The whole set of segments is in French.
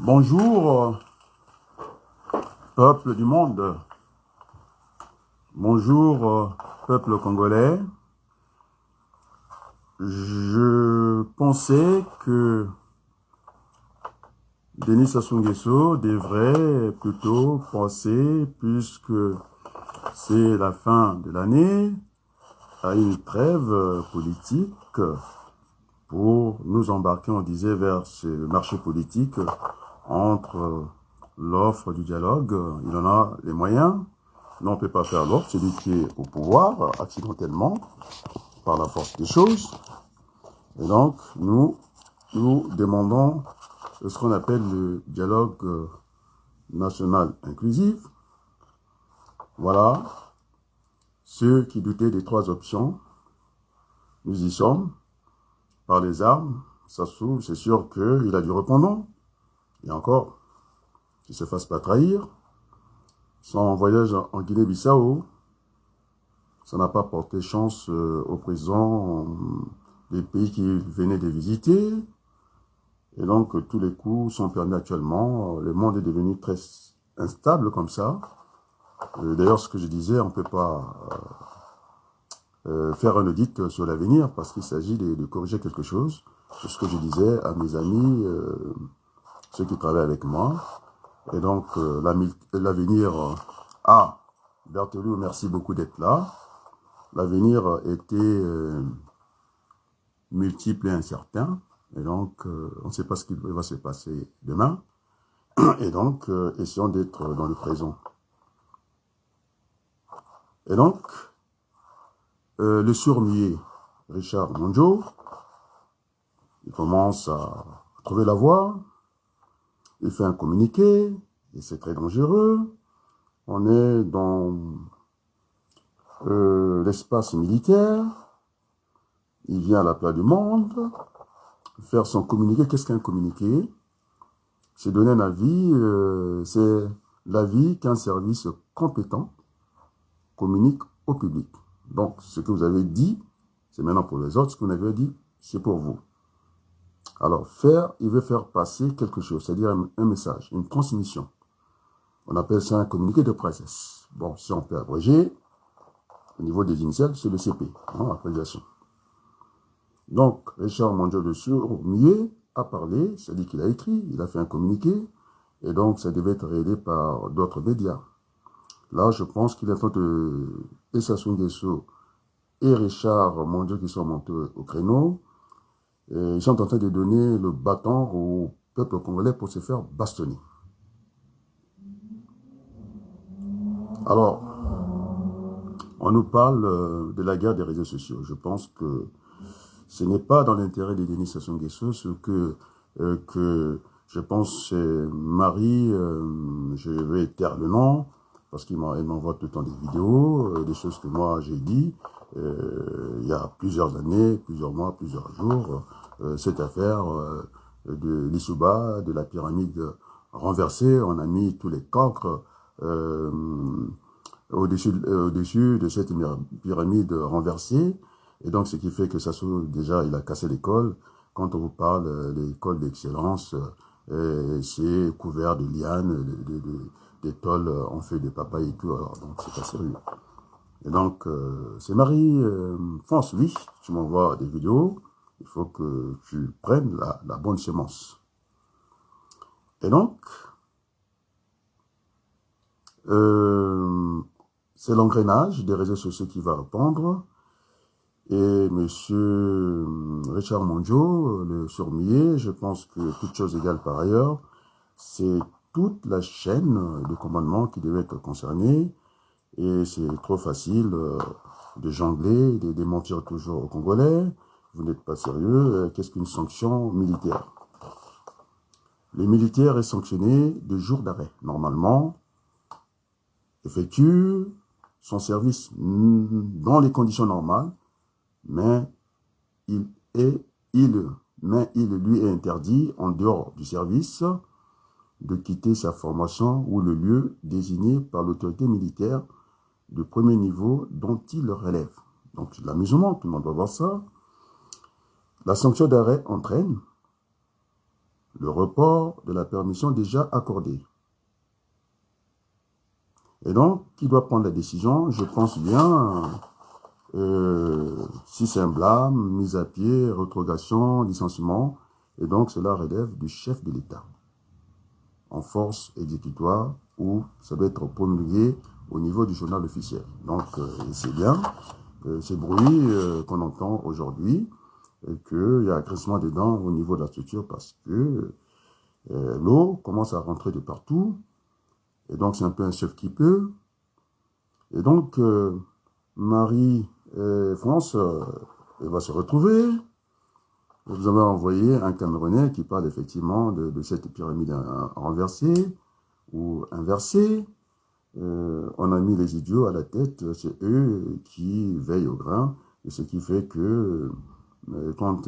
Bonjour, peuple du monde. Bonjour, peuple congolais. Je pensais que Denis Sassou Nguesso devrait plutôt penser, puisque c'est la fin de l'année, à une trêve politique pour nous embarquer, on disait, vers ce marché politique entre l'offre du dialogue. Il en a les moyens. Non, on ne peut pas faire l'offre, celui qui est au pouvoir, accidentellement, par la force des choses. Et donc, nous demandons ce qu'on appelle le dialogue national inclusif. Voilà. Ceux qui doutaient des trois options, nous y sommes. Par les armes, Sassou, c'est sûr qu'il a du répondant. Et encore, qu'il ne se fasse pas trahir. Son voyage en Guinée-Bissau, ça n'a pas porté chance au président des pays qu'il venait de visiter. Et donc, tous les coups sont permis actuellement. Le monde est devenu très instable comme ça. D'ailleurs, ce que je disais, on ne peut pas faire un audit sur l'avenir parce qu'il s'agit de corriger quelque chose. C'est ce que je disais à mes amis, ceux qui travaillent avec moi. Et donc, l'avenir... Berthelou, merci beaucoup d'être là. L'avenir était multiple et incertain. Et donc, on ne sait pas ce qui va se passer demain. Et donc, essayons d'être dans le présent. Et donc, le sourd-muet, Richard Monjo, il commence à trouver la voie. Il fait un communiqué, et c'est très dangereux. On est dans l'espace militaire. Il vient à la place du monde faire son communiqué. Qu'est-ce qu'un communiqué? C'est donner un avis. C'est l'avis qu'un service compétent communique au public. Donc, ce que vous avez dit, c'est maintenant pour les autres. Ce que vous avez dit, c'est pour vous. Alors, il veut faire passer quelque chose, c'est-à-dire un message, une transmission. On appelle ça un communiqué de presse. Bon, si on peut abréger, au niveau des initiales, c'est le CP, abréviation. Donc, Richard Monjo de Sourd-Muet a parlé, c'est-à-dire qu'il a écrit, il a fait un communiqué, et donc ça devait être aidé par d'autres médias. Là, je pense qu'il est en train de... Et Sassou Nguesso et Richard Monjo qui sont montés au créneau, et ils sont en train de donner le bâton au peuple congolais pour se faire bastonner. Alors, on nous parle de la guerre des réseaux sociaux. Je pense que ce n'est pas dans l'intérêt de Denis Sassou Nguesso, ce que je pense c'est Marie, je vais taire le nom, parce qu'il m'envoie tout le temps des vidéos, des choses que moi j'ai dit, il y a plusieurs années, plusieurs mois, plusieurs jours, cette affaire de l'Issouba, de la pyramide renversée, on a mis tous les cancres au-dessus de cette pyramide renversée, et donc ce qui fait que Sassou, déjà, il a cassé l'école. Quand on vous parle de l'école d'excellence, c'est couvert de lianes, des tôles en feuilles de papaye et tout, alors donc c'est pas sérieux. Et donc, c'est Marie, fonce, oui, tu m'envoies des vidéos, il faut que tu prennes la bonne semence. Et donc, c'est l'engrenage des réseaux sociaux qui va répondre. Et monsieur Richard Monjo, le sourd-muet, je pense que toute chose égale par ailleurs, c'est toute la chaîne de commandement qui devait être concernée. Et c'est trop facile de jongler, de démentir toujours aux Congolais. Vous n'êtes pas sérieux. Qu'est-ce qu'une sanction militaire? Le militaire est sanctionné de jours d'arrêt. Normalement, effectue son service dans les conditions normales, mais il lui est interdit, en dehors du service, de quitter sa formation ou le lieu désigné par l'autorité militaire de premier niveau dont il relève. Donc, l'amusement, tout le monde doit voir ça. La sanction d'arrêt entraîne le report de la permission déjà accordée. Et donc, qui doit prendre la décision? Je pense bien, si c'est un blâme, mise à pied, rétrogradation, licenciement, et donc cela relève du chef de l'État, en force exécutoire, ou ça doit être promulgué au niveau du journal officiel. Donc, c'est bien ces bruits qu'on entend aujourd'hui, qu'il y a un crissement des dents au niveau de la structure parce que l'eau commence à rentrer de partout, et donc c'est un peu un chef qui peut. Et donc, Marie et France elle va se retrouver. Vous avez envoyé un Camerounais qui parle effectivement de cette pyramide renversée ou inversée. On a mis les idiots à la tête, c'est eux qui veillent au grain, et ce qui fait que quand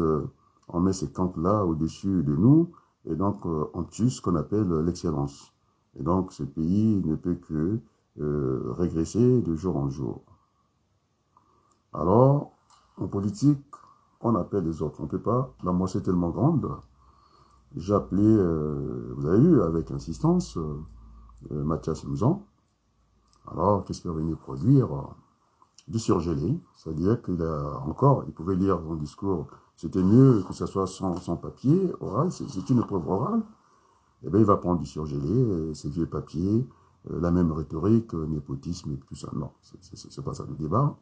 on met ces camps-là au-dessus de nous, et donc on tue ce qu'on appelle l'excellence. Et donc ce pays ne peut que régresser de jour en jour. Alors, en politique, on appelle les autres. On ne peut pas, la moitié est tellement grande. J'ai appelé, vous avez vu, avec insistance, Mathias Mouzan. Alors, qu'est-ce qu'il va venir produire? Du surgelé, c'est-à-dire qu'il a encore, il pouvait lire son discours, c'était mieux que ce soit sans papier, oral, c'est une preuve orale. Eh bien, il va prendre du surgelé, ces vieux papiers, la même rhétorique, népotisme et tout ça. Non, c'est pas ça le débat.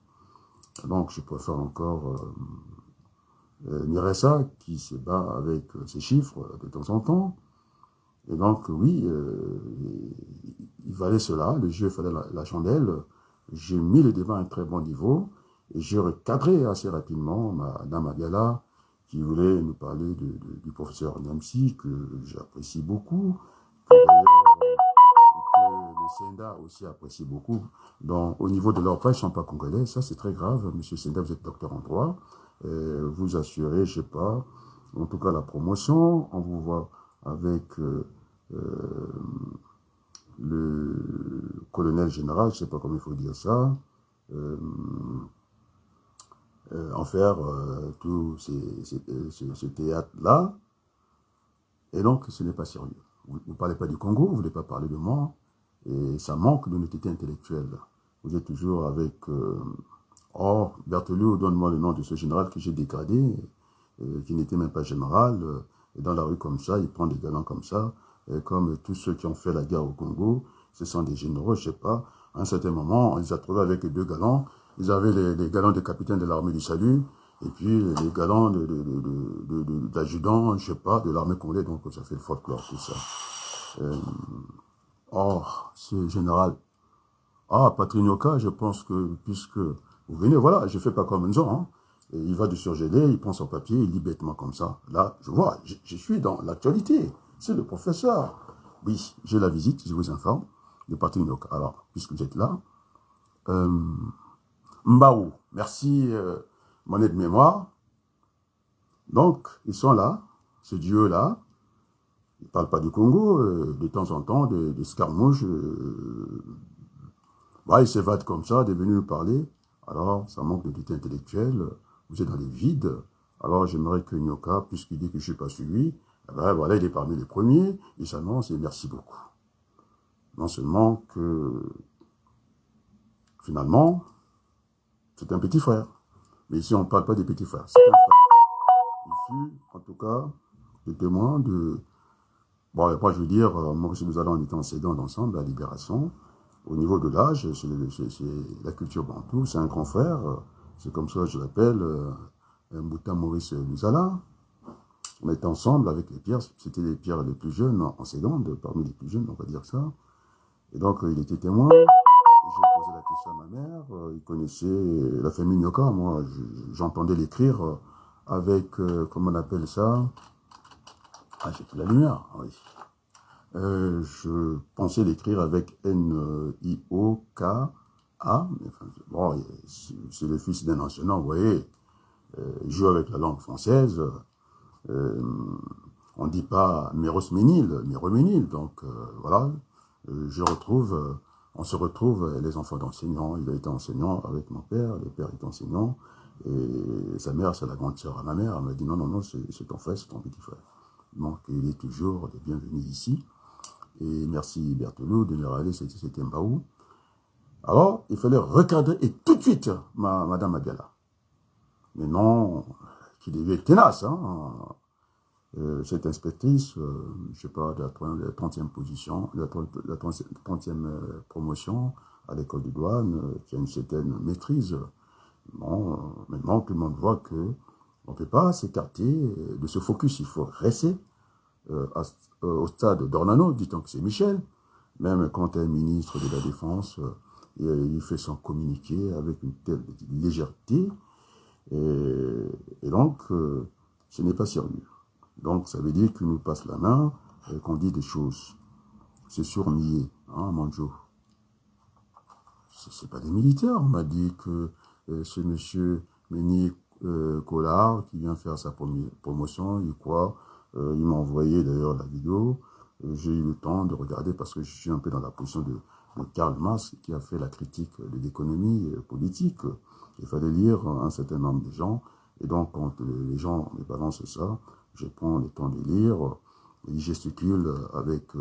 Donc, je préfère encore Miressa, qui se bat avec ses chiffres de temps en temps. Et donc, oui, il valait cela, le jeu fallait la chandelle. J'ai mis le débat à un très bon niveau et j'ai recadré assez rapidement Madame Agala, qui voulait nous parler du professeur Niamsi, que j'apprécie beaucoup, que le Senda aussi apprécie beaucoup. Donc, au niveau de leur page, ils ne sont pas congolais, ça c'est très grave. Monsieur Senda, vous êtes docteur en droit, vous assurez, je ne sais pas, en tout cas la promotion, on vous voit avec le colonel général, je ne sais pas comment il faut dire ça, en faire tout ce théâtre-là. Et donc, ce n'est pas sérieux. Vous ne parlez pas du Congo, vous ne voulez pas parler de moi, et ça manque d'honnêteté intellectuelle. Vous êtes toujours avec... oh, Berthelot, donne-moi le nom de ce général que j'ai dégradé, qui n'était même pas général, et dans la rue comme ça, il prend des galants comme ça, et comme tous ceux qui ont fait la guerre au Congo, ce sont des généraux, je ne sais pas. À un certain moment, on les a trouvés avec deux galants. Ils avaient les galants de capitaine de l'armée du salut, et puis les galants d'adjudant, je ne sais pas, de l'armée congolaise, donc ça fait le folklore, tout ça. Oh, ce général. Ah, Patrignoka, je pense que, puisque vous venez, voilà, je ne fais pas comme un hein. Et il va de surgeler, il prend son papier, il lit bêtement comme ça. Là, je vois, je suis dans l'actualité. C'est le professeur. Oui, j'ai la visite, je vous informe, de Patrignoka. Alors, puisque vous êtes là, Mbaou, merci, mon aide-mémoire. Donc, ils sont là, ce dieu-là. Ils ne parlent pas du Congo, de temps en temps, des scarmouches. Ils s'évadent comme ça, de venir nous parler. Alors, ça manque d'unité intellectuelle. Vous êtes dans les vides. Alors, j'aimerais que Nyoka, puisqu'il dit que je ne suis pas suivi, voilà, il est parmi les premiers. Il s'annonce et merci beaucoup. Non seulement que, finalement, c'est un petit frère. Mais ici, on ne parle pas des petits frères. C'est un frère. Il fut, en tout cas, le témoin de... Bon, et moi, je veux dire, Maurice Bouzala, on était enseignants ensemble à la Libération. Au niveau de l'âge, c'est la culture bantou, c'est un grand frère. C'est comme ça que je l'appelle, Mbouta Maurice Bouzala. On était ensemble avec les pierres. C'était les pierres les plus jeunes, enseignants, parmi les plus jeunes, on va dire ça. Et donc, il était témoin. J'ai posé la question à ma mère. Il connaissait la famille Nyoka. Moi, j'entendais l'écrire avec, comment on appelle ça? Ah, j'ai plus la lumière, oui. Je pensais l'écrire avec N-I-O-K-A. Bon, c'est le fils d'un enseignant, vous voyez. Il joue avec la langue française. On ne dit pas Mérosménil, Méroménil. Donc, voilà. On se retrouve, les enfants d'enseignants. Il a été enseignant avec mon père. Le père est enseignant. Et sa mère, c'est la grande sœur à ma mère. Elle m'a dit non, non, non, c'est ton frère, c'est ton petit frère. Donc, il est toujours le bienvenu ici. Et merci Berthelot de me rappeler c'était Mbaou. Alors, il fallait recadrer et tout de suite Madame Madiala. Mais non, qui devait être tenace, hein. Cette inspectrice, je ne sais pas, de la 30e position, la 30e promotion à l'école de douane, qui a une certaine maîtrise. Bon, maintenant, tout le monde voit que on ne peut pas s'écarter de ce focus. Il faut rester au stade d'Ornano, dit-on que c'est Michel, même quand un ministre de la Défense, il fait son communiqué avec une telle légèreté, et donc, ce n'est pas sérieux. Donc, ça veut dire qu'il nous passe la main et qu'on dit des choses. C'est surnié, hein, Manjo. C'est pas des militaires. On m'a dit que ce monsieur Méni Collard, qui vient faire sa promotion, il croit, il m'a envoyé d'ailleurs la vidéo. J'ai eu le temps de regarder parce que je suis un peu dans la position de Karl Marx, qui a fait la critique de l'économie politique. Il fallait lire un certain nombre de gens. Et donc, quand les gens me balancent ça, je prends le temps de lire. Ils gesticulent avec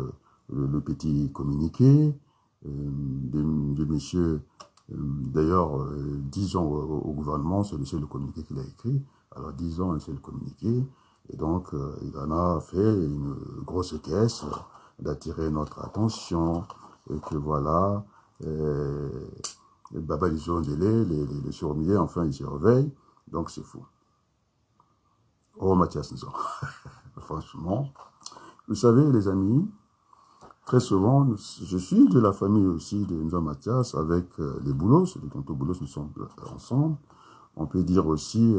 le petit communiqué de monsieur. D'ailleurs, disons au gouvernement, c'est le seul communiqué qu'il a écrit. Alors, disons un seul communiqué. Et donc, il en a fait une grosse caisse d'attirer notre attention. Et que voilà, Baba les les surmillés, enfin, ils se réveillent. Donc, c'est fou. Oh, Mathias Nzon. Franchement, vous savez, les amis, très souvent, je suis de la famille aussi de Nzon Mathias avec les Boulos, les tontons Boulos, nous sommes ensemble. On peut dire aussi,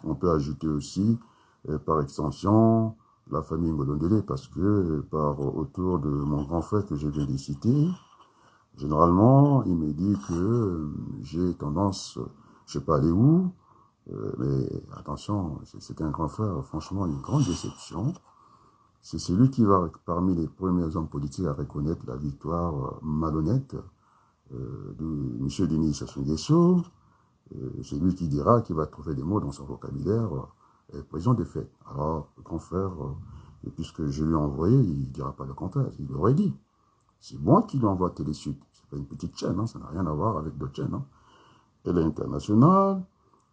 on peut ajouter aussi, par extension, la famille Ngolondele, parce que autour de mon grand frère que je viens de citer, généralement, il me dit que j'ai tendance, je ne sais pas aller où, mais attention, c'est un grand frère, franchement, une grande déception. C'est celui qui va, parmi les premiers hommes politiques, à reconnaître la victoire malhonnête de M. Denis Sassou Nguesso. C'est lui qui dira, qui va trouver des mots dans son vocabulaire, prison des faits. Alors, le grand frère, puisque je lui ai envoyé, il ne dira pas le contraire, il l'aurait dit. C'est moi qui lui envoie Télésud. Ce n'est pas une petite chaîne, hein, ça n'a rien à voir avec d'autres chaînes. Hein. Elle est internationale.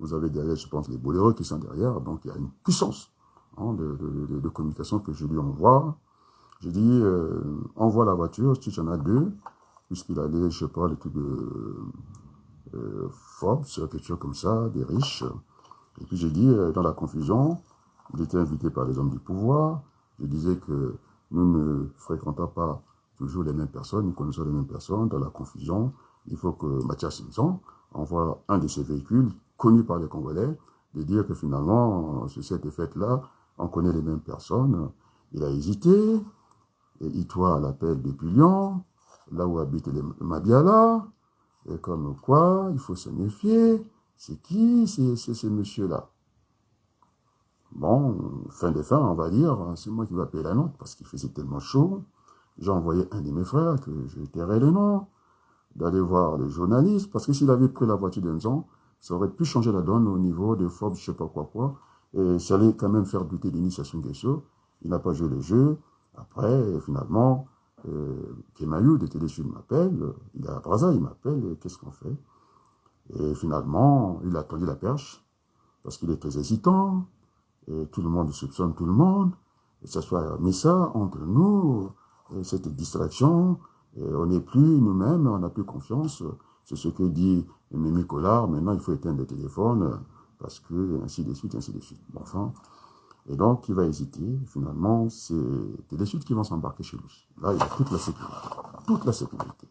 Vous avez derrière, je pense, les boléros qui sont derrière. Donc, il y a une puissance hein, de communication que je lui envoie. Je dis, envoie la voiture, si tu en as deux, puisqu'il allait, je sais pas, le truc de Forbes, quelque chose comme ça, des riches. Et puis, j'ai dit, dans la confusion, il était invité par les hommes du pouvoir. Je disais que nous ne fréquentons pas toujours les mêmes personnes, nous connaissons les mêmes personnes. Dans la confusion, il faut que Mathias Simpson envoie un de ses véhicules, connu par les Congolais, de dire que finalement, sur cette fête-là, on connaît les mêmes personnes. Il a hésité, et Itoile l'appelle depuis Lyon, là où habitent les Madiala, et comme quoi, il faut se méfier. C'est qui ces messieurs-là? Bon, fin des fins, on va dire, c'est moi qui vais payer la note, parce qu'il faisait tellement chaud. J'ai envoyé un de mes frères, que je tairai le nom, d'aller voir les journalistes, parce que s'il avait pris la voiture d'Enzon, ça aurait pu changer la donne au niveau de Forbes, je sais pas quoi, et ça allait quand même faire douter Denis Sassou Nguesso. Il n'a pas joué le jeu. Après, finalement, Kemayou de Télésud m'appelle, il est à Brazza, il m'appelle, qu'est-ce qu'on fait? Et finalement, il a tendu la perche, parce qu'il est très hésitant, et tout le monde soupçonne tout le monde, et ça soit mis ça entre nous, cette distraction, on n'est plus nous-mêmes, on n'a plus confiance, c'est ce que dit Mimi Collard, maintenant il faut éteindre le téléphone, parce que, ainsi de suite, ainsi de suite. Bon, enfin, et donc il va hésiter, finalement, c'est Télésud qui vont s'embarquer chez lui. Là, il a toute la sécurité, toute la sécurité.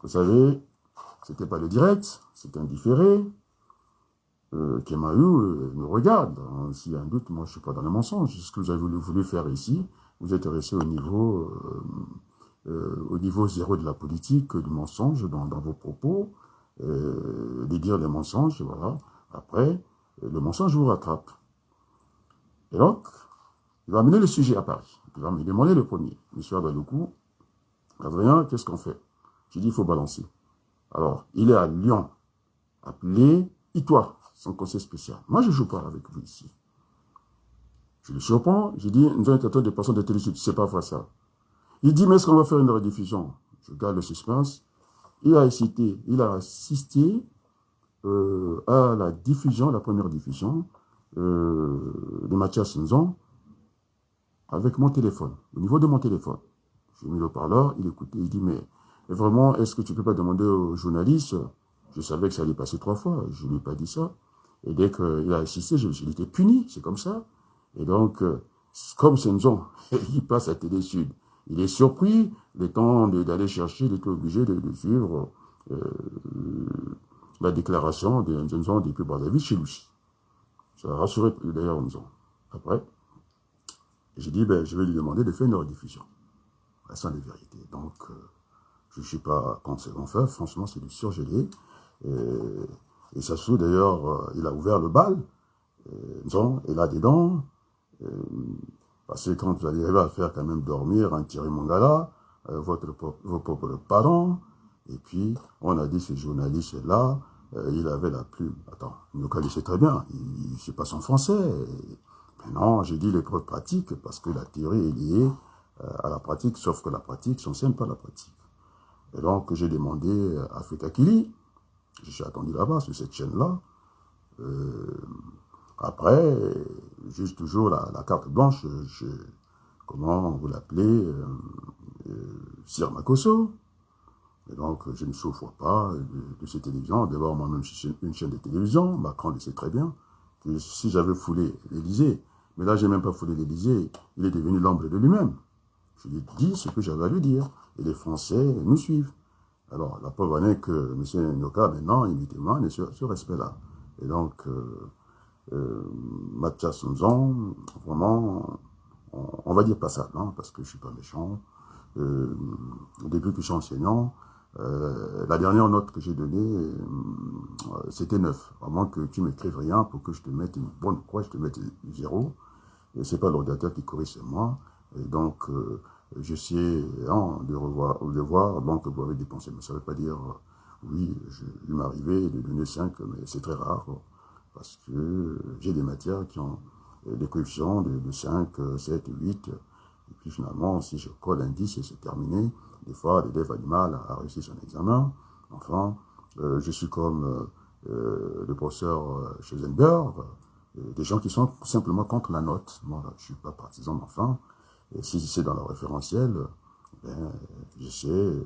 Vous savez, c'était pas le direct, c'était un différé, Kemayou nous regarde. Hein. S'il y a un doute, moi je ne suis pas dans le mensonge. Ce que vous avez voulu faire ici, vous êtes resté au niveau zéro de la politique, du mensonge dans vos propos, de dire les mensonges, voilà. Après, le mensonge vous rattrape. Et donc, il va amener le sujet à Paris. Il va me demander le premier. Monsieur Abaloukou, Adrien, qu'est-ce qu'on fait? J'ai dit, il faut balancer. Alors, il est à Lyon, appelé Itoile, son conseil spécial. Moi, je ne joue pas avec vous ici. Je le surprends, je dis, nous avons des personnes de Télé-Sud, c'est pas vrai ça. Il dit, mais est-ce qu'on va faire une rediffusion? Je garde le suspense. Il a assisté à la diffusion, la première diffusion de Mathias Nzon avec mon téléphone, au niveau de mon téléphone. J'ai mis le parleur, il écoutait, il dit, mais vraiment, est-ce que tu ne peux pas demander aux journalistes? Je savais que ça allait passer 3 fois, je ne lui ai pas dit ça. Et dès qu'il a assisté, il était puni, c'est comme ça. Et donc, comme Nzon, il passe à Télé Sud, il est surpris, le temps d'aller chercher, il était obligé de suivre la déclaration de Nzon depuis Brazzaville chez lui. Ça a rassuré d'ailleurs Nzon. Après, j'ai dit, ben, je vais lui demander de faire une rediffusion. Sans les vérités. Donc, je ne suis pas contre ce qu'on fait. Franchement, c'est du surgelé. Et Sassou, d'ailleurs, il a ouvert le bal. Nzon est là-dedans. Parce que quand vous allez arriver à faire quand même dormir un Thierry Mongala, vos propres parents, et puis on a dit ce journaliste-là, il avait la plume. Attends, il nous connaissait très bien, il ne sait pas son français. Mais non, j'ai dit l'épreuve pratique, parce que la théorie est liée à la pratique, sauf que la pratique s'enseigne pas la pratique. Et donc j'ai demandé à Africa Kili, je suis attendu là-bas, sur cette chaîne-là. Après, juste toujours la carte blanche, comment vous l'appelez, Sir Makosso. Et donc, je ne souffre pas de ces télévisions. D'abord, moi-même, je suis une chaîne de télévision. Macron le sait très bien. Que si j'avais foulé l'Élysée, mais là, je n'ai même pas foulé l'Élysée, il est devenu l'ombre de lui-même. Je lui ai dit ce que j'avais à lui dire. Et les Français nous suivent. Alors, la preuve en est que M. Nyoka, maintenant, il témoigne sur ce respect-là. Et donc, Mathias Nzon, vraiment, on va dire pas ça, non, parce que je suis pas méchant. Depuis que je suis enseignant, la dernière note que j'ai donnée, c'était 9. À moins que tu m'écrives rien pour que je te mette une bonne croix, je te mette 0. Et c'est pas l'ordinateur qui corrige, c'est moi. Et donc, je sais de voir, donc vous avez dépensé. Mais ça ne veut pas dire, oui, il m'est arrivé de donner 5, mais c'est très rare. Parce que j'ai des matières qui ont des coefficients de 5, 7, 8. Et puis finalement, si je colle un 10 et c'est terminé, des fois, l'élève a du mal à réussir son examen. Enfin, je suis comme le professeur Schoenberg, des gens qui sont simplement contre la note. Moi, je ne suis pas partisan, mais enfin, si c'est dans le référentiel, ben, j'essaie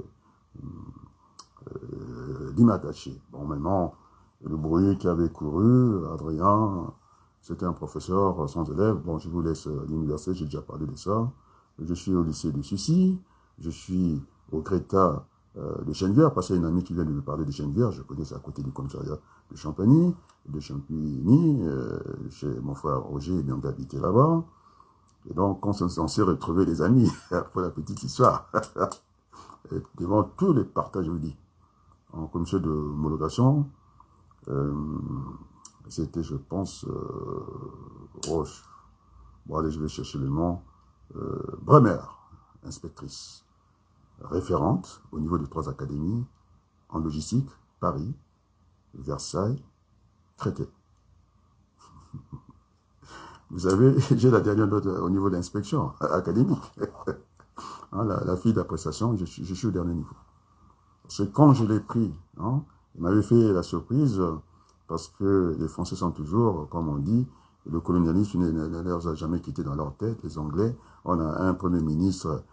d'y m'attacher. Bon, maintenant, le bruit qui avait couru, Adrien, c'était un professeur sans élèves. Bon, je vous laisse l'université, j'ai déjà parlé de ça. Je suis au lycée de Sucy, je suis au Créta de Chenevière, parce qu'il y a une amie qui vient de me parler de Chenevière, je connais ça à côté du commissariat de Champagny, chez mon frère Roger, bien habité là-bas. Et donc, on s'est retrouvés les amis, pour la petite histoire, et devant tous les partages, je vous dis, en commission de homologation, c'était, je pense, Roche. Bon, allez, je vais chercher le nom. Bremer, inspectrice, référente au niveau des 3 académies, en logistique, Paris, Versailles, Créteil. Vous savez, j'ai la dernière note au niveau de l'inspection académique. Hein, la fille d'appréciation, je suis au dernier niveau. Parce que quand je l'ai pris, hein, il m'avait fait la surprise, parce que les Français sont toujours, comme on dit, le colonialisme ne leur a jamais quitté dans leur tête, les Anglais. On a un Premier ministre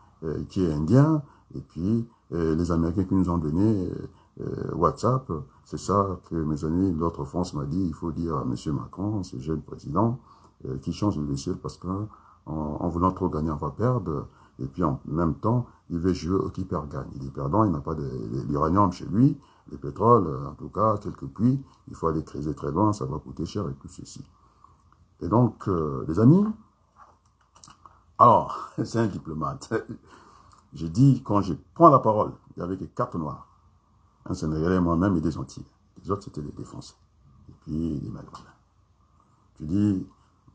qui est indien, et puis les Américains qui nous ont donné WhatsApp. C'est ça que mes amis de l'autre France m'ont dit, il faut dire à M. Macron, ce jeune président, qui change le logiciel parce qu'en voulant trop gagner, on va perdre. Et puis en même temps, il veut jouer au qui perd gagne. Il est perdant, il n'a pas d'uranium chez lui, le pétrole, en tout cas, quelques puits, il faut aller creuser très loin, ça va coûter cher et tout ceci. Et donc, les amis, alors, c'est un diplomate. J'ai dit, quand je prends la parole, il n'y avait que 4 noirs. Un Sénégalais, moi-même, et des Antilles. Les autres, c'était des Français. Et puis, les Maghrébins. Je dis,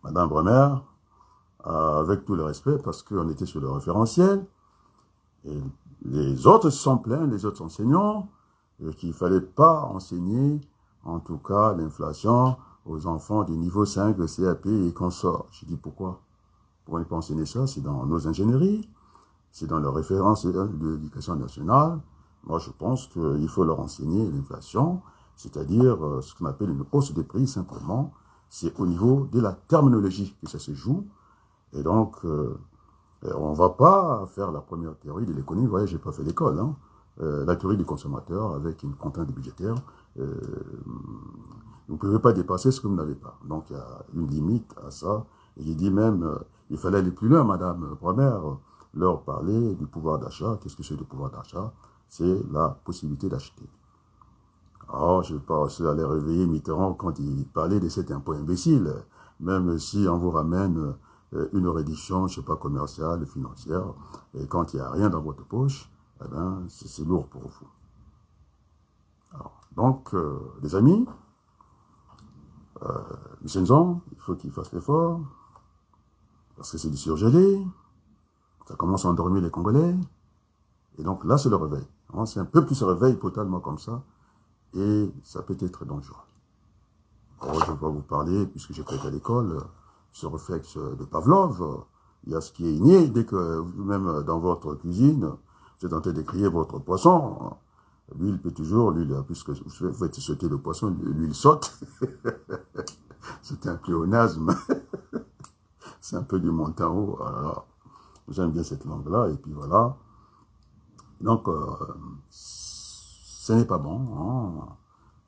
Madame Bremer, avec tout le respect, parce qu'on était sur le référentiel, et les autres se sont plaints, les autres enseignants, qu'il ne fallait pas enseigner, en tout cas, l'inflation aux enfants du niveau 5 de CAP et consorts. Je dis pourquoi? Pourquoi ne pas enseigner ça? C'est dans nos ingénieries, c'est dans leurs références de l'éducation nationale. Moi, je pense qu'il faut leur enseigner l'inflation, c'est-à-dire ce qu'on appelle une hausse des prix, simplement. C'est au niveau de la terminologie que ça se joue. Et donc, on ne va pas faire la première théorie de l'économie. Vous voyez, je n'ai pas fait l'école. Hein. La théorie du consommateur avec une contrainte budgétaire. Vous ne pouvez pas dépasser ce que vous n'avez pas. Donc, il y a une limite à ça. Et j'ai dit même, il fallait aller plus loin, Madame Première, leur parler du pouvoir d'achat. Qu'est-ce que c'est le pouvoir d'achat? C'est la possibilité d'acheter. Alors, je ne vais pas aussi aller réveiller Mitterrand quand il parlait de cet impôt imbécile. Même si on vous ramène une réduction, je ne sais pas, commerciale, financière, et quand il n'y a rien dans votre poche, eh ben, c'est lourd pour vous. Alors, donc, les amis, M. Nzon, il faut qu'il fasse l'effort, parce que c'est du surgelé, ça commence à endormir les Congolais, et donc là, c'est le réveil. C'est un peuple qui se réveille totalement comme ça, et ça peut être dangereux. Alors, je vais vous parler, puisque j'ai été à l'école, ce réflexe de Pavlov. Il y a ce qui est inné, dès que vous-même dans votre cuisine, vous êtes en train de griller votre poisson, lui, il peut toujours, lui, puisque vous faites sauter le poisson, lui, il saute. C'est un pléonasme. C'est un peu du montant haut. Alors, j'aime bien cette langue-là, et puis voilà. Donc, ce n'est pas bon, hein.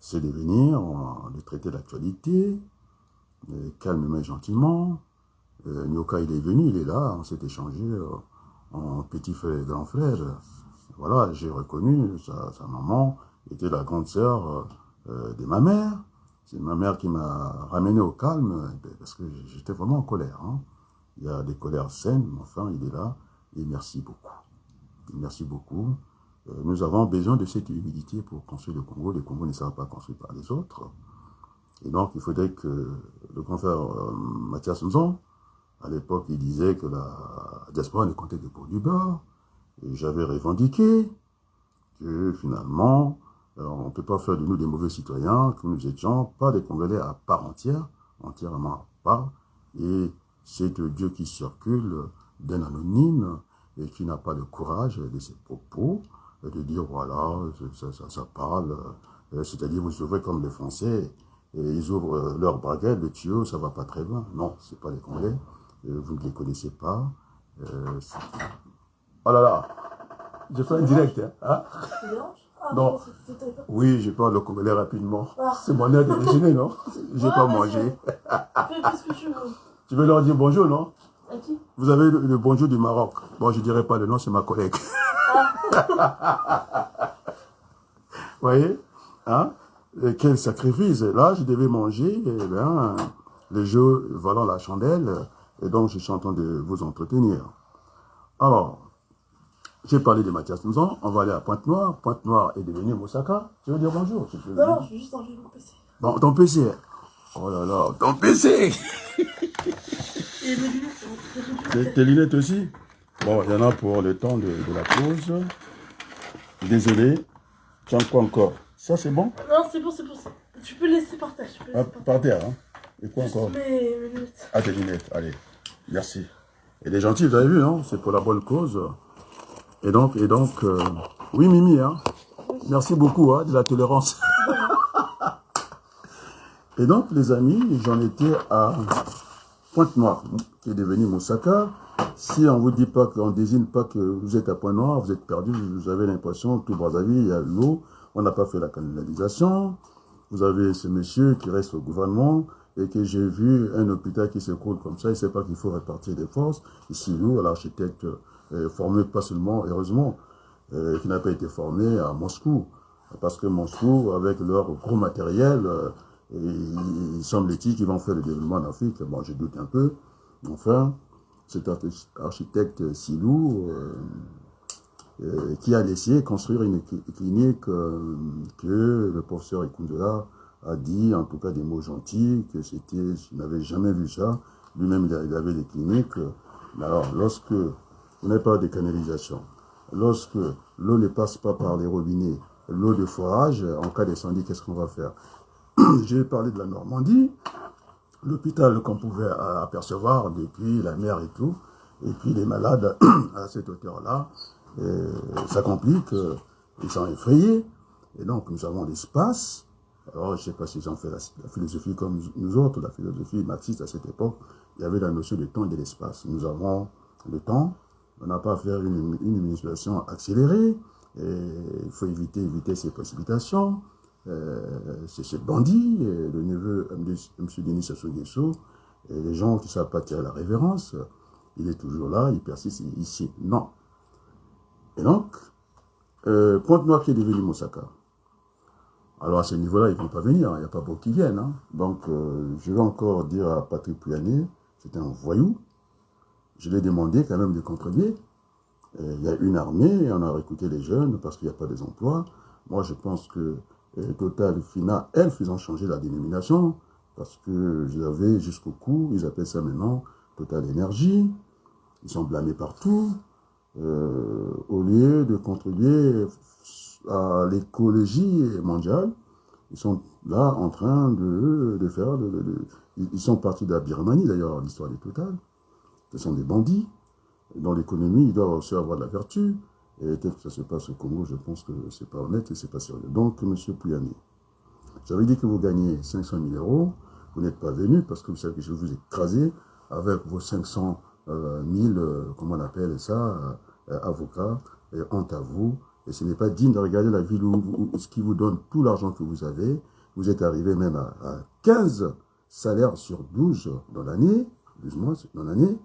C'est de venir, de traiter l'actualité, calmement et gentiment. Nyoka, il est venu, il est là, on s'est échangé en petit frère et grand frère. Voilà, j'ai reconnu, sa maman était la grande sœur de ma mère. C'est ma mère qui m'a ramené au calme, parce que j'étais vraiment en colère. Hein. Il y a des colères saines, mais enfin, il est là, et merci beaucoup. Merci beaucoup. Nous avons besoin de cette humilité pour construire le Congo. Le Congo ne sera pas construit par les autres. Et donc, il faudrait que le grand frère Mathias Nzon, à l'époque, il disait que la diaspora ne comptait que pour du beurre. Et j'avais revendiqué que finalement, on ne peut pas faire de nous des mauvais citoyens, que nous étions pas des Congolais à part entière, entièrement à part. Et c'est Dieu qui circule d'un anonyme et qui n'a pas le courage de ses propos, de dire voilà, ça parle, c'est-à-dire vous ouvrez comme les Français, et ils ouvrent leur braguette, le tuyau, ça va pas très loin. Non, c'est pas les Congolais, vous ne les connaissez pas. Oh là là, j'ai fait un direct, hein? Non, oui, je parle le Congolais rapidement. C'est mon heure de déjeuner, non? J'ai pas mangé. Qu'est-ce que tu veux? Tu veux leur dire bonjour, non? À qui? Vous avez le bonjour du Maroc. Bon, je dirais pas le nom, c'est ma collègue. Vous voyez, hein? Et quel sacrifice. Là, je devais manger, et bien, les jeux valant la chandelle, et donc je suis en train de vous entretenir. Alors, j'ai parlé de Mathias Nzon, on va aller à Pointe-Noire. Pointe-Noire est devenu Moussaka. Tu veux dire bonjour? Non, je vais juste enlever mon PC. Bon, ton PC. Oh là là, ton PC. Et mes lunettes. Tes lunettes aussi? Bon, il y en a pour le temps de la pause. Désolé. Tu en quoi encore? Ça, c'est bon? Non, c'est bon, c'est bon. Tu peux laisser par terre. Par terre, hein? Et quoi encore? Mes lunettes. Ah, tes lunettes, allez. Merci. Elle est gentille, vous avez vu, non? C'est pour la bonne cause. Et donc, oui, Mimi, hein? Oui. Merci beaucoup, hein, de la tolérance. Et donc, les amis, j'en étais à Pointe-Noire, qui est devenu Moussaka. Si on ne vous dit pas, qu'on ne désigne pas que vous êtes à Pointe-Noire, vous êtes perdu, vous avez l'impression que tout Brazzaville, il y a l'eau, on n'a pas fait la canalisation. Vous avez ce monsieur qui reste au gouvernement et que j'ai vu un hôpital qui s'écroule comme ça, il ne sait pas qu'il faut répartir des forces. Ici, nous, l'architecte formé pas seulement, heureusement, qui n'a pas été formé à Moscou. Parce que Moscou, avec leur gros matériel, il semble-t-il qu'ils vont faire le développement en Afrique. Bon, je doute un peu. Enfin, cet architecte Silou, qui a essayé de construire une clinique que le professeur Ekundela a dit, en tout cas des mots gentils, que c'était, je n'avais jamais vu ça. Lui-même, il avait des cliniques. Alors, lorsque vous n'avez pas de canalisation, lorsque l'eau ne passe pas par les robinets, l'eau de forage, en cas d'incendie, qu'est-ce qu'on va faire? J'ai parlé de la Normandie. l'hôpital qu'on pouvait apercevoir depuis la mer et tout, et puis les malades à cette hauteur-là, ça complique, ils sont effrayés, et donc nous avons l'espace. Alors je ne sais pas s'ils ont fait la philosophie comme nous autres, la philosophie marxiste à cette époque, il y avait la notion de temps et de l'espace. Nous avons le temps, on n'a pas à faire une manipulation accélérée, et il faut éviter ces précipitations. C'est ce bandit, le neveu de M. Denis Sassou Nguesso, et les gens qui ne savent pas tirer la révérence, il est toujours là, il persiste ici. Non. Et donc, Pointe-Noire qui est devenu Moussaka. Alors à ce niveau-là, ils ne vont pas venir, il n'y a pas beaucoup qui viennent. Hein. Donc, je vais encore dire à Patrick Pouyanné, c'était un voyou. Je lui ai demandé quand même de contribuer. Il y a une armée, on a recruté les jeunes parce qu'il n'y a pas des emplois. Moi, je pense que Total Fina, elles, ils ont changé la dénomination parce que je l'avais jusqu'au cou, ils appellent ça maintenant Total Énergie. Ils sont blâmés partout. Au lieu de contribuer à l'écologie mondiale, ils sont là en train de faire... ils sont partis de la Birmanie, d'ailleurs, l'histoire des Total. Ce sont des bandits. Dans l'économie, ils doivent aussi avoir de la vertu. Et peut-être que ça se passe au Congo, je pense que c'est pas honnête et c'est pas sérieux. Donc, M. Pouyanné, j'avais dit que vous gagnez 500 000 euros, vous n'êtes pas venu parce que vous savez que je vais vous écraser avec vos 500 000, comment on appelle ça, avocats, honte à vous. Et ce n'est pas digne de regarder la ville ce qui vous donne tout l'argent que vous avez. Vous êtes arrivé même à 15 salaires sur 12 dans l'année, 12 mois dans l'année.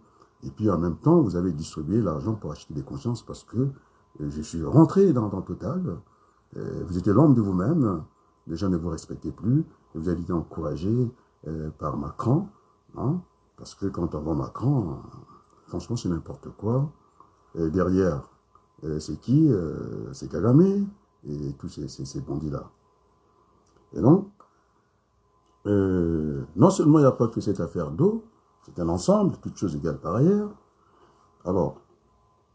Et puis en même temps, vous avez distribué l'argent pour acheter des consciences parce que je suis rentré dans Total. Vous étiez l'homme de vous-même. Les gens ne vous respectaient plus. Vous avez été encouragé par Macron. Hein, parce que quand on voit Macron, franchement, c'est n'importe quoi. Derrière, c'est qui? C'est Kagame et tous ces bandits-là. Et donc, non seulement il n'y a pas que cette affaire d'eau, c'est un ensemble, toutes choses égales par ailleurs. Alors,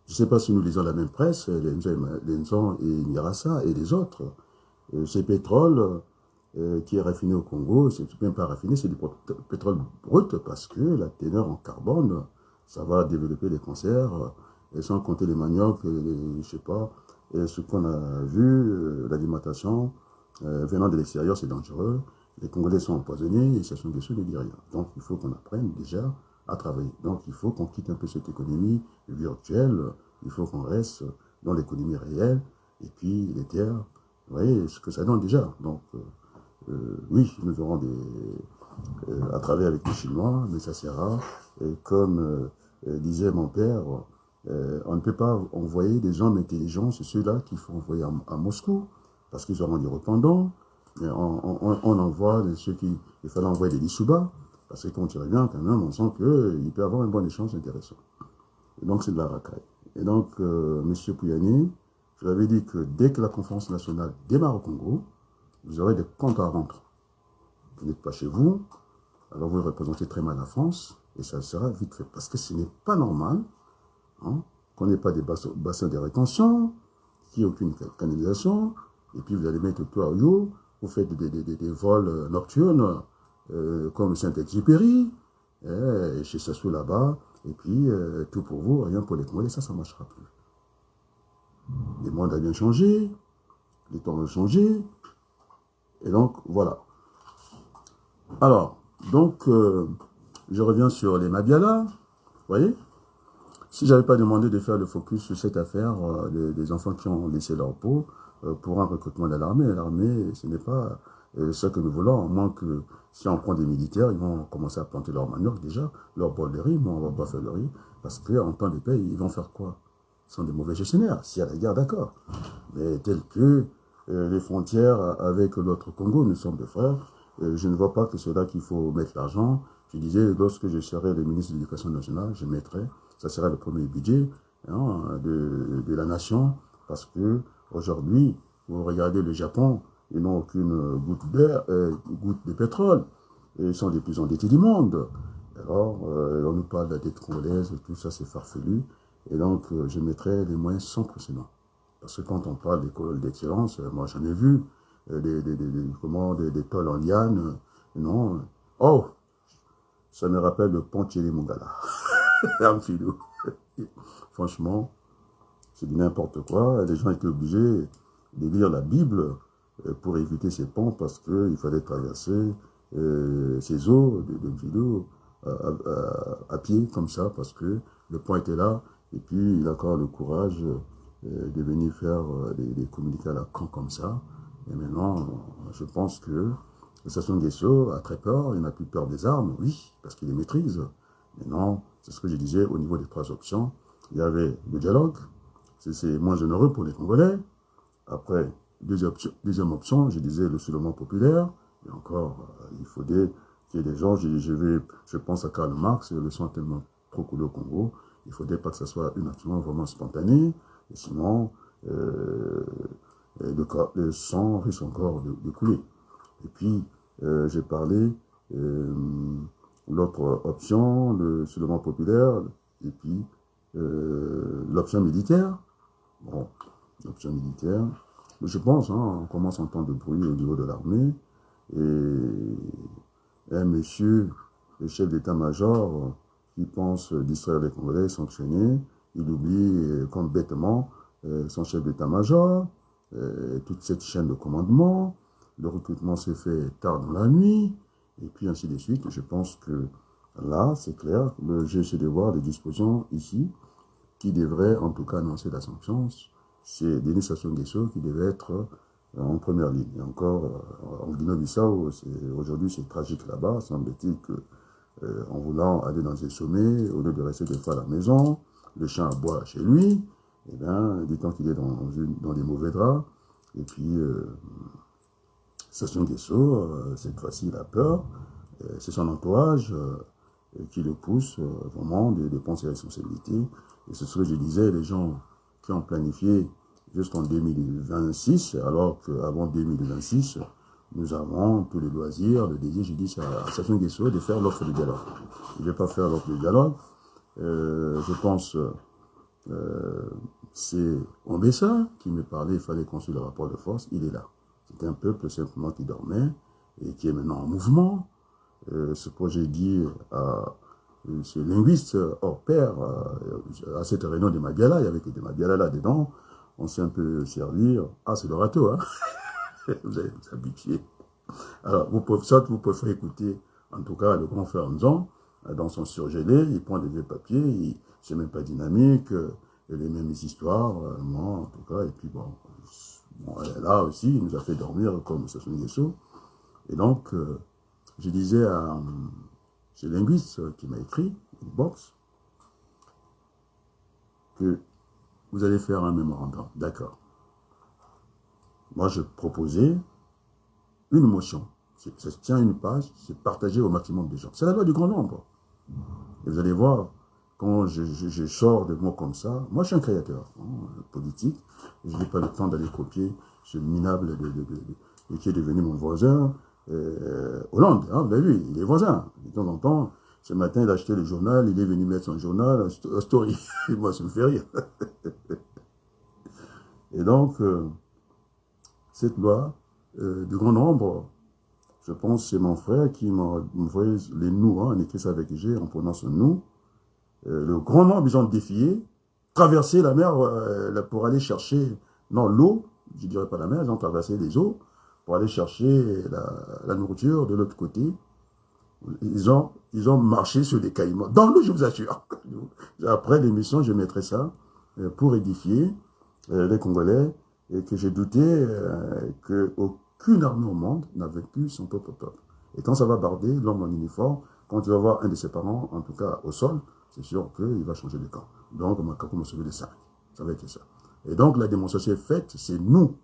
je ne sais pas si nous lisons la même presse, Lenzon et Nirassa et les autres. Ces pétroles qui est raffiné au Congo, c'est même pas raffiné, c'est du pétrole brut parce que la teneur en carbone, ça va développer des cancers, et sans compter les maniocs, je sais pas, et ce qu'on a vu, l'alimentation venant de l'extérieur, c'est dangereux. Les Congolais sont empoisonnés et Sassou Nguesso ne dit rien. Donc il faut qu'on apprenne déjà à travailler. Donc il faut qu'on quitte un peu cette économie virtuelle, il faut qu'on reste dans l'économie réelle, et puis les terres, vous voyez ce que ça donne déjà. Donc oui, nous aurons à travailler avec les Chinois, mais ça sera, comme disait mon père, on ne peut pas envoyer des hommes intelligents, c'est ceux-là qu'il faut envoyer à Moscou, parce qu'ils auront des répondants. Mais on envoie ceux qui... Il fallait envoyer des Lissouba, parce que quand tu reviens, quand même, on sent qu'il peut y avoir un bon échange intéressant. Et donc, c'est de la racaille. Et donc, M. Pouyanné, je lui avais dit que dès que la conférence nationale démarre au Congo, vous aurez des comptes à rendre. Vous n'êtes pas chez vous, alors vous représentez très mal la France, et ça sera vite fait. Parce que ce n'est pas normal hein, qu'on n'ait pas des bassins de rétention, qu'il n'y ait aucune canalisation, et puis vous allez mettre tout à l'eau, vous faites des vols nocturnes, comme Saint-Exupéry, chez Sassou là-bas, et puis tout pour vous, rien pour les Congolais, ça ne marchera plus. Le monde a bien changé, les temps ont changé, et donc voilà. Alors, donc, je reviens sur les Mabiala, vous voyez. Si je n'avais pas demandé de faire le focus sur cette affaire des enfants qui ont laissé leur peau pour un recrutement de l'armée, ce n'est pas ce que nous voulons, à moins que si on prend des militaires, ils vont commencer à planter leur manioc déjà, leur bol de riz, mais on ne va pas faire le riz, parce qu'en temps de paix, ils vont faire quoi? Ils sont des mauvais gestionnaires, s'il y a la guerre, d'accord. Mais tel que les frontières avec l'autre Congo, nous sommes des frères, je ne vois pas que c'est là qu'il faut mettre l'argent. Je disais, lorsque je serai le ministre de l'Éducation nationale, je mettrai, ça sera le premier budget hein, de la nation, parce que aujourd'hui, vous regardez le Japon, ils n'ont aucune goutte de pétrole, et ils sont les plus endettés du monde. Alors, on nous parle de la dette congolaise, et tout ça, c'est farfelu, et donc je mettrai les moyens sans précédent. Parce que quand on parle d'école d'excellence, moi j'en ai vu, des tôles en liane, non. Oh, ça me rappelle le pont Thierry Mongala. En philo. Franchement, c'est du n'importe quoi. Les gens étaient obligés de lire la Bible pour éviter ces ponts parce qu'il fallait traverser ces eaux de philo à pied comme ça parce que le pont était là et puis il a encore le courage de venir faire des communiqués à la con comme ça. Et maintenant, je pense que Sassou Nguesso a très peur, il n'a plus peur des armes, oui, parce qu'il les maîtrise. Maintenant, c'est ce que je disais au niveau des 3 options. Il y avait le dialogue, c'est moins généreux pour les Congolais. Après, deuxième option, je disais le soulèvement populaire. Et encore, il faudrait qu'il y ait des gens, je pense à Karl Marx, le sang tellement trop coulé au Congo, il ne faudrait pas que ce soit une action vraiment spontanée, et sinon, le sang risque encore de couler. Et puis, j'ai parlé l'autre option, le soulèvement populaire, et puis l'option militaire. Bon, l'option militaire. Mais je pense, on commence à entendre de bruit au niveau de l'armée, et un monsieur, le chef d'état-major, qui pense distraire les Congolais, sanctionner, il oublie comme bêtement son chef d'état-major, toute cette chaîne de commandement. Le recrutement s'est fait tard dans la nuit, et puis ainsi de suite. Je pense que là, c'est clair, j'ai essayé de voir des dispositions ici qui devraient en tout cas annoncer la sanction. C'est Denis Sassou Nguesso qui devait être en première ligne. Et encore, en Guinée-Bissau, aujourd'hui c'est tragique là-bas, semble-t-il que en voulant aller dans des sommets, au lieu de rester des fois à la maison, le chien aboie chez lui, et bien, du temps qu'il est dans des mauvais draps, et puis Sassou Nguesso, cette fois-ci, il a peur. C'est son entourage qui le pousse vraiment de prendre ses responsabilités. Et c'est ce que je disais, les gens qui ont planifié jusqu'en 2026, alors qu'avant 2026, nous avons tous les loisirs, le désir, je dis à Sassou Nguesso de faire l'offre de dialogue. Il ne veut pas faire l'offre de dialogue. Je pense c'est Ombessa qui me parlait, il fallait construire le rapport de force, il est là. C'est un peuple simplement qui dormait et qui est maintenant en mouvement. Ce projet dit à ce linguiste hors pair, à cette réunion de Mabiala, il y avait que des Mabiala là-dedans, on s'est un peu servi. Ah, c'est le râteau, hein. Vous allez vous habituer. Alors, vous pouvez faire écouter, en tout cas, le grand frère Nzon, dans son surgelé, il prend des vieux papiers, c'est même pas dynamique, les mêmes histoires, moi, en tout cas, et puis bon, là aussi, il nous a fait dormir comme Sassou Nguesso. Et donc, je disais à ce linguiste qui m'a écrit, une box, que vous allez faire un mémorandum. D'accord. Moi, je proposais une motion. Ça tient une page, c'est partagé au maximum de gens. C'est la loi du grand nombre. Et vous allez voir, quand je sors des mots comme ça, moi je suis un créateur politique, je n'ai pas le temps d'aller copier ce minable qui est devenu mon voisin, Hollande, vous avez vu, il est voisin. De temps en temps, ce matin il a acheté le journal, il est venu mettre son journal, un story, et moi ça me fait rire. Et donc, cette loi du grand nombre, je pense que c'est mon frère qui m'a envoyé les nous, on écrit ça avec G, on prononce nous. Le grand nombre, ils ont défié, traversé la mer pour aller chercher, non, l'eau, je ne dirais pas la mer, ils ont traversé les eaux pour aller chercher la nourriture de l'autre côté. Ils ont marché sur des caillements. Dans l'eau, je vous assure. Après l'émission, je mettrai ça pour édifier les Congolais et que j'ai douté qu'aucune armée au monde n'a vaincu son propre peuple. Et quand ça va barder, l'homme en uniforme, quand il va voir un de ses parents, en tout cas au sol, c'est sûr qu'il va changer de camp. Donc, on va comme sauver les 5. Ça va être ça. Et donc, la démonstration est faite, c'est nous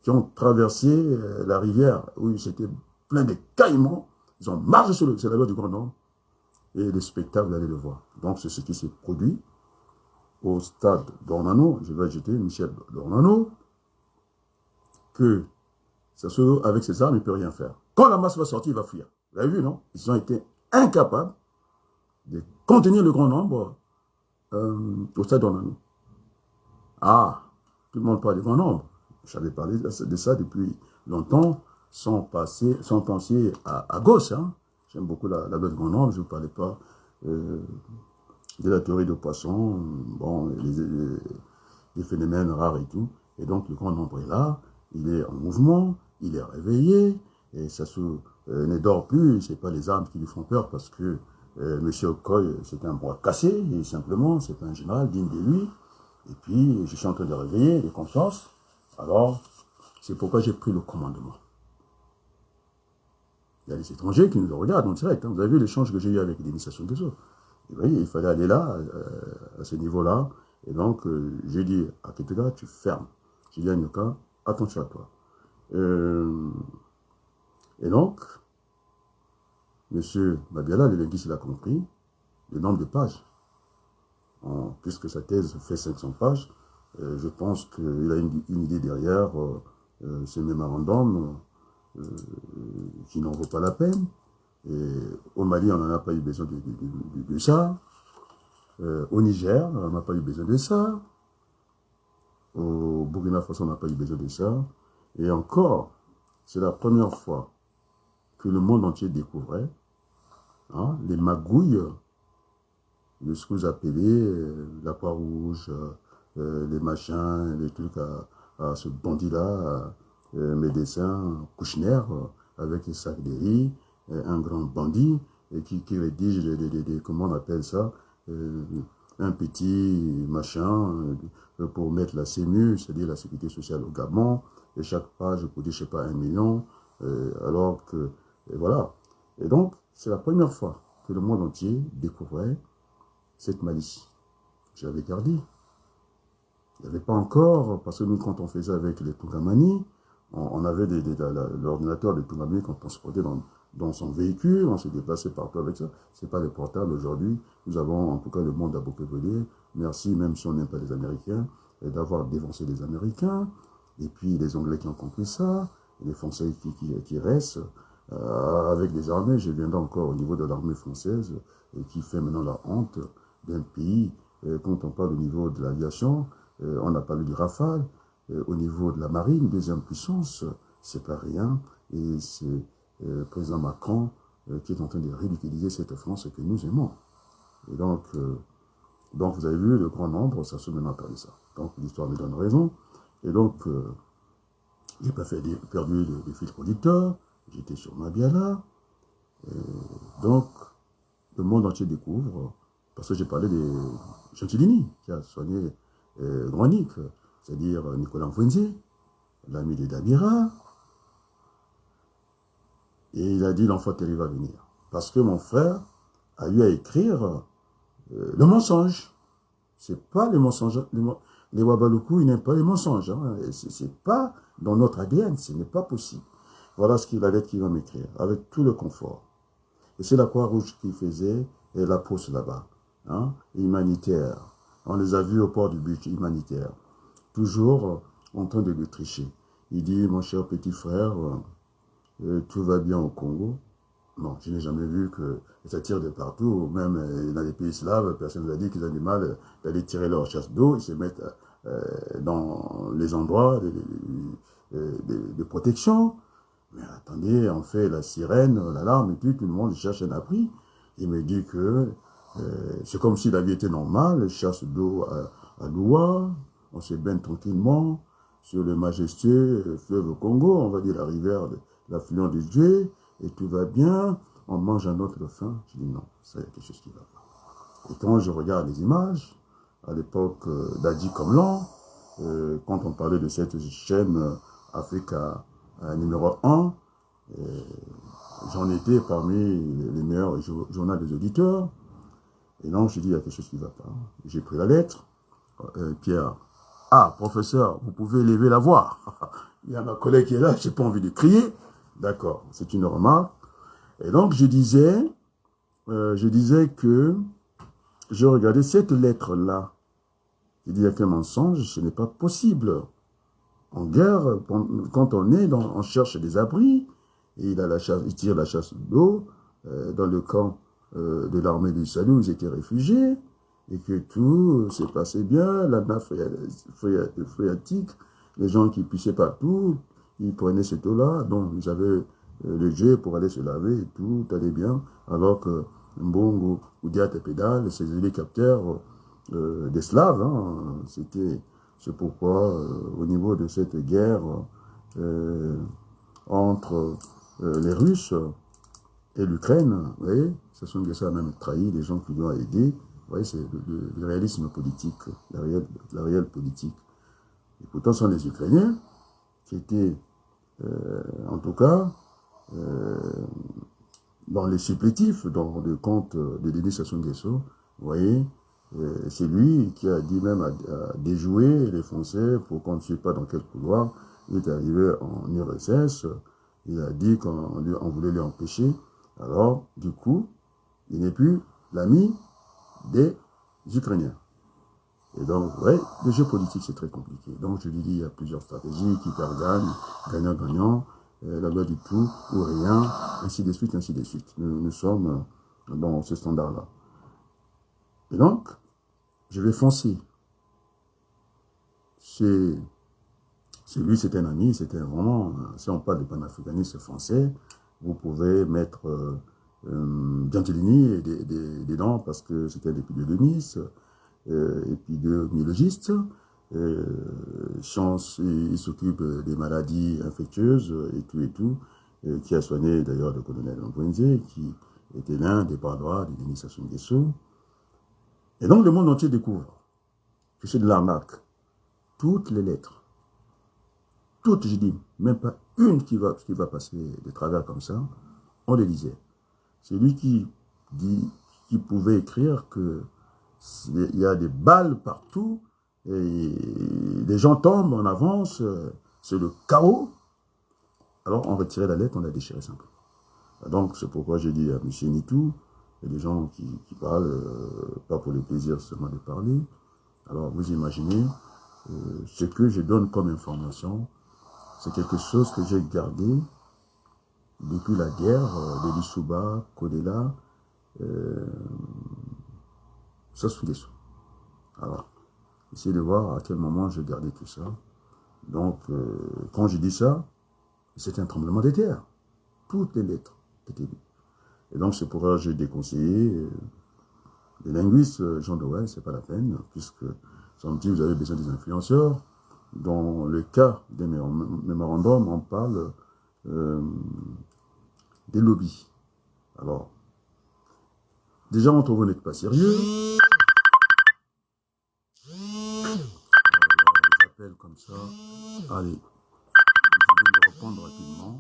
qui ont traversé la rivière où c'était plein de caillements. Ils ont marché sur la loi du grand nombre. Et les spectacles, vous allez le voir. Donc, c'est ce qui s'est produit au stade d'Ornano. Je vais ajouter Michel d'Ornano, que Sassou, avec ses armes, il ne peut rien faire. Quand la masse va sortir, il va fuir. Vous avez vu, non? Ils ont été incapables de contenir le grand nombre au stade d'Ornano. Ah, tout le monde parle du grand nombre. J'avais parlé de ça depuis longtemps, sans penser à gauche. J'aime beaucoup la loi de grand nombre. Je ne vous parlais pas de la théorie de Poisson, bon, les phénomènes rares et tout. Et donc, le grand nombre est là, il est en mouvement, il est réveillé, et ça ne dort plus. Ce n'est pas les armes qui lui font peur, parce que M. Okoye, c'est un bras cassé, et simplement, c'est un général digne de lui. Et puis, je suis en train de réveiller les consciences. Alors, c'est pourquoi j'ai pris le commandement. Il y a des étrangers qui nous regardent en direct. Hein. Vous avez vu l'échange que j'ai eu avec Denis Sassou Nguesso. Vous voyez, il fallait aller là, à ce niveau-là. Et donc, j'ai dit à Ketega, tu fermes. J'ai dit à Nyoka, attention à toi. Et donc, M. Mabiala, le linguiste, il a compris le nombre de pages. Puisque sa thèse fait 500 pages, je pense qu'il a une idée derrière ce mémorandum qui n'en vaut pas la peine. Et au Mali, on n'en a pas eu besoin de ça. Au Niger, on n'a pas eu besoin de ça. Au Burkina Faso, on n'a pas eu besoin de ça. Et encore, c'est la première fois que le monde entier découvrait les magouilles de ce que vous appelez la Croix-Rouge, les machins, les trucs à ce bandit-là, médecin Kouchner, avec les sacs de riz, un grand bandit, et qui rédige comment on appelle ça, un petit machin pour mettre la CEMU, c'est-à-dire la Sécurité sociale au Gabon, et chaque page coûtait, je ne sais pas, 1 million, alors que, et voilà. Et donc, c'est la première fois que le monde entier découvrait cette malice. J'avais gardé. Il n'y avait pas encore, parce que nous, quand on faisait avec les Tungamani, on avait l'ordinateur de Tungamani qu'on transportait dans son véhicule, on se déplaçait partout avec ça. Ce n'est pas les portables aujourd'hui. Nous avons, en tout cas, le monde a beaucoup évolué. Merci, même si on n'aime pas les Américains, d'avoir dévancé les Américains, et puis les Anglais qui ont compris ça, et les Français qui restent, avec des armées. Je viendrai encore au niveau de l'armée française, qui fait maintenant la honte d'un pays. Quand on parle au niveau de l'aviation, on a parlé du Rafale, au niveau de la marine, deuxième puissance, c'est pas rien, et c'est le président Macron qui est en train de ridiculiser cette France que nous aimons. Et donc vous avez vu, le grand nombre, ça se maintenant parler ça. Donc l'histoire me donne raison, et donc j'ai pas perdu de fil conducteur, j'étais sur Mabiala, donc le monde entier découvre, parce que j'ai parlé de Gentilini, qui a soigné Granic, c'est-à-dire Nicolas Mfwenzi, l'ami de Dabira, et il a dit l'enfant terrible va venir. Parce que mon frère a eu à écrire le mensonge. C'est pas les mensonges. Les Wabaloukou, ils n'aiment pas les mensonges. Hein. C'est pas dans notre ADN, ce n'est pas possible. Voilà ce qu'il a lettre qu'il va m'écrire, avec tout le confort. Et c'est la Croix-Rouge qu'il faisait, et la pose là-bas. Hein, humanitaire. On les a vus au port du but, humanitaire. Toujours en train de le tricher. Il dit, mon cher petit frère, tout va bien au Congo. Non, je n'ai jamais vu que ça tire de partout, même dans les pays slaves, personne ne nous a dit qu'ils ont du mal d'aller tirer leur chasse d'eau, ils se mettent dans les endroits de protection. Mais attendez, on fait la sirène, l'alarme, et puis tout le monde cherche un abri. Il me dit que c'est comme si la vie était normale, chasse d'eau à Loua, on se baigne tranquillement sur le majestueux fleuve Congo, on va dire la rivière, l'affluent du Dieu, et tout va bien, on mange à notre faim. Je dis non, ça y a quelque chose qui va pas. Et quand je regarde les images, à l'époque d'Adi Komlan, quand on parlait de cette chaîne Africa numéro 1, j'en étais parmi les meilleurs journaux des auditeurs, et donc je dis il y a quelque chose qui ne va pas. J'ai pris la lettre, Pierre, ah professeur, vous pouvez lever la voix. Il y a ma collègue qui est là, je n'ai pas envie de crier. D'accord, c'est une remarque. Et donc, je disais que je regardais cette lettre-là. Je dis, il y a qu'un mensonge, ce n'est pas possible. En guerre, quand on est, on cherche des abris, et il tire la chasse d'eau dans le camp de l'armée du salut où ils étaient réfugiés, et que tout se passait bien, la nappe phréatique, les gens qui pissaient partout, ils prenaient cette eau-là, donc ils avaient le Dieu pour aller se laver et tout allait bien, alors que Mbongo, Oudiat et Pédale, ces hélicoptères des Slaves, hein, c'est pourquoi au niveau de cette guerre entre les Russes et l'Ukraine, vous voyez, Sassou Nguesso a même trahi les gens qui l'ont aidé. Vous voyez, c'est le réalisme politique, la réelle politique. Et pourtant, ce sont les Ukrainiens qui étaient, en tout cas, dans les supplétifs, dans le compte de Dédé Sassou Nguesso. Vous voyez, c'est lui qui a dit même à déjouer les Français pour qu'on ne suive pas dans quel couloir. Il est arrivé en URSS, il a dit qu'on voulait lui empêcher. Alors, du coup, il n'est plus l'ami des Ukrainiens. Et donc, ouais, le jeu politique, c'est très compliqué. Donc, je lui dis, il y a plusieurs stratégies, qui gagne, gagnant-gagnant, la loi du tout ou rien, ainsi de suite, ainsi de suite. Nous sommes dans ce standard-là. Et donc, je vais foncer. Lui, c'est un ami, c'était vraiment, si on parle de panafricanisme français, vous pouvez mettre Gentilini dedans parce que c'était un épidémiste, épidémiologiste. Chance, il s'occupe des maladies infectieuses et tout, qui a soigné d'ailleurs le colonel Mbwenze, qui était l'un des bras droits de Denis Sassou Nguesso. Et donc le monde entier découvre que c'est de l'arnaque. Toutes les lettres, toutes, je dis, même pas une qui va passer de travers comme ça, on les lisait. C'est lui qui pouvait écrire que il y a des balles partout, et les gens tombent en avance, c'est le chaos. Alors on retirait la lettre, on la déchirait simplement. Donc c'est pourquoi j'ai dit à M. Nitou, il y a des gens qui parlent, pas pour le plaisir seulement de parler. Alors vous imaginez, ce que je donne comme information, c'est quelque chose que j'ai gardé depuis la guerre de Lissouba, Kodela, Sassou Nguesso. Alors, essayez de voir à quel moment j'ai gardé tout ça. Donc, quand je dis ça, c'est un tremblement de terre. Toutes les lettres étaient lues. Et donc, c'est pourquoi j'ai déconseillé les linguistes, Jean Doel, c'est pas la peine, puisque, semble-t-il, vous avez besoin des influenceurs. Dans le cas des mémorandums, on parle des lobbies. Alors, déjà, on trouve que vous n'êtes pas sérieux. J'appelle comme ça. Allez, je vais me répondre rapidement.